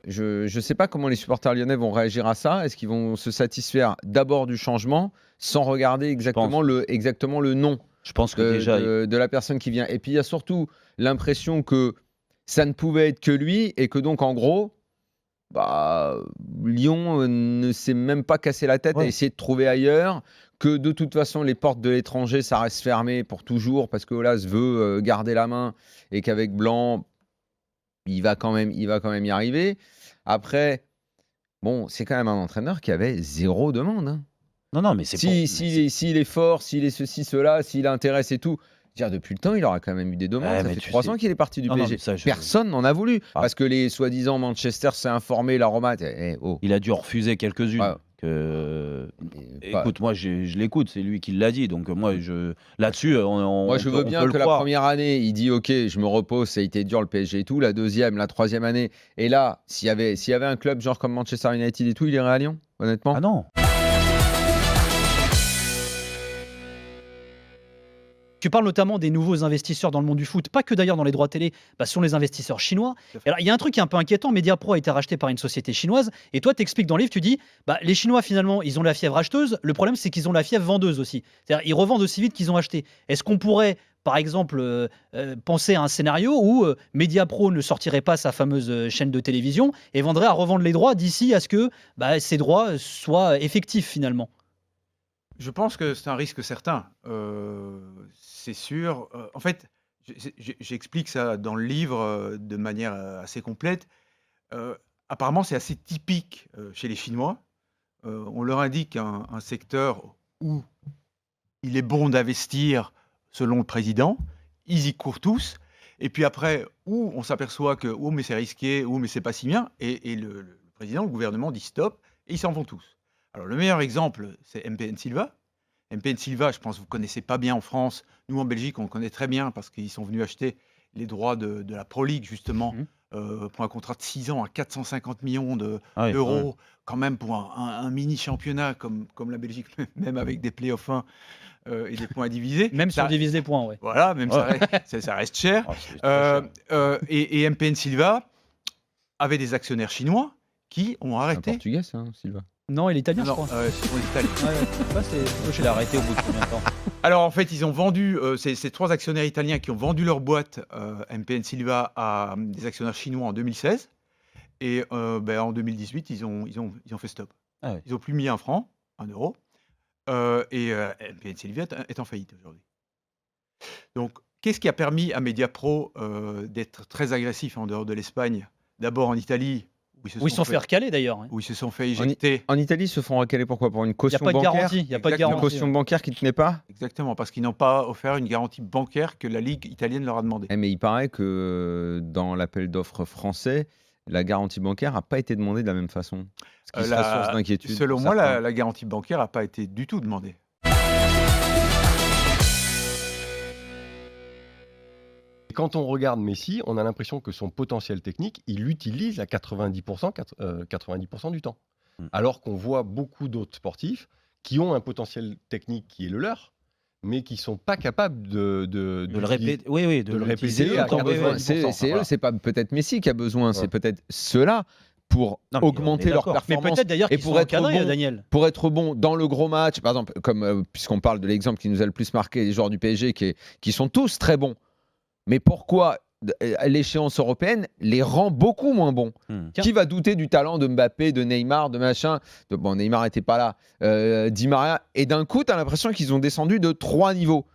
je ne sais pas comment les supporters lyonnais vont réagir à ça. Est-ce qu'ils vont se satisfaire d'abord du changement sans regarder exactement le nom Je pense que déjà. de la personne qui vient. Et puis il y a surtout l'impression que ça ne pouvait être que lui et que donc en gros, Lyon ne s'est même pas cassé la tête à essayer de trouver ailleurs, que de toute façon les portes de l'étranger ça reste fermé pour toujours parce que Aulas veut garder la main et qu'avec Blanc il va quand même y arriver. Après, bon, c'est quand même un entraîneur qui avait 0 demande. Hein. Non, mais c'est s'il est fort, s'il est ceci, cela, s'il intéresse et tout. Depuis le temps, il aura quand même eu des demandes. Ça fait 3 ans qu'il est parti du PSG. Personne n'en a voulu. Parce que les soi-disant Manchester s'est informé, la Roma. Il a dû en refuser quelques-unes. Écoute, moi je l'écoute, c'est lui qui l'a dit. Donc moi, là-dessus, moi je veux bien que la première année, il dit ok, je me repose, ça a été dur le PSG et tout. La deuxième, la troisième année. Et là, s'il y avait un club genre comme Manchester United et tout, il irait à Lyon, honnêtement. Ah non. Tu parles notamment des nouveaux investisseurs dans le monde du foot, pas que d'ailleurs dans les droits télé, ce sont les investisseurs chinois. Alors, il y a un truc qui est un peu inquiétant, Mediapro a été racheté par une société chinoise, et toi, tu expliques dans le livre, tu dis, les Chinois, finalement, ils ont la fièvre acheteuse, le problème, c'est qu'ils ont la fièvre vendeuse aussi. C'est-à-dire, ils revendent aussi vite qu'ils ont acheté. Est-ce qu'on pourrait, par exemple, penser à un scénario où Mediapro ne sortirait pas sa fameuse chaîne de télévision et vendrait à revendre les droits d'ici à ce que ces droits soient effectifs, finalement? Je pense que c'est un risque certain, c'est sûr. En fait, j'explique ça dans le livre de manière assez complète. Apparemment, c'est assez typique chez les Chinois. On leur indique un secteur où il est bon d'investir selon le président. Ils y courent tous. Et puis après, où on s'aperçoit que oh, mais c'est risqué, ou mais c'est pas si bien. Et le président, le gouvernement dit stop, et ils s'en vont tous. Alors, le meilleur exemple, c'est MPN Silva. MPN Silva, je pense que vous ne connaissez pas bien en France. Nous, en Belgique, on le connaît très bien parce qu'ils sont venus acheter les droits de la Pro League, justement, pour un contrat de 6 ans à 450 millions d'euros, quand même pour un mini-championnat comme la Belgique, même avec des playoffs 1 et des points divisés. Même si on divise des points, Voilà, même ça reste cher. Et MPN Silva avait des actionnaires chinois qui ont arrêté. C'est un portugais, ça, Silva. Non, il est italien, je crois. C'est italien. Je l'ai arrêté au bout de combien de temps? Alors, en fait, ils ont vendu, ces 3 actionnaires italiens qui ont vendu leur boîte, MPN Silva, à des actionnaires chinois en 2016. Et en 2018, ils ont fait stop. Ils n'ont plus mis 1 franc, 1 euro. Et MPN Silva est en faillite aujourd'hui. Donc, qu'est-ce qui a permis à Mediapro d'être très agressif en dehors de l'Espagne? D'abord en Italie. Où ils se sont fait recaler d'ailleurs. Où ils se sont fait éjecter. En Italie, ils se font recaler pourquoi? Pour une caution bancaire? Il n'y a pas de garantie. Une caution bancaire qui ne tenait pas? Exactement, parce qu'ils n'ont pas offert une garantie bancaire que la Ligue italienne leur a demandé. Mais il paraît que dans l'appel d'offres français, la garantie bancaire n'a pas été demandée de la même façon. Ce qui serait source d'inquiétude. Selon moi, la garantie bancaire n'a pas été du tout demandée. Quand on regarde Messi, on a l'impression que son potentiel technique, il l'utilise à 90% du temps. Alors qu'on voit beaucoup d'autres sportifs qui ont un potentiel technique qui est le leur, mais qui ne sont pas capables de le répéter. De le répéter. C'est pas peut-être Messi qui a besoin, c'est peut-être ceux-là pour augmenter leur performance. Mais peut-être d'ailleurs qu'ils sont encadrés, Daniel. Pour être bon dans le gros match, par exemple, comme puisqu'on parle de l'exemple qui nous a le plus marqué, les joueurs du PSG qui sont tous très bons. Mais pourquoi l'échéance européenne les rend beaucoup moins bons? Qui va douter du talent de Mbappé, de Neymar, de machin? Bon, Neymar n'était pas là. Di Maria. Et d'un coup, tu as l'impression qu'ils ont descendu de 3 niveaux.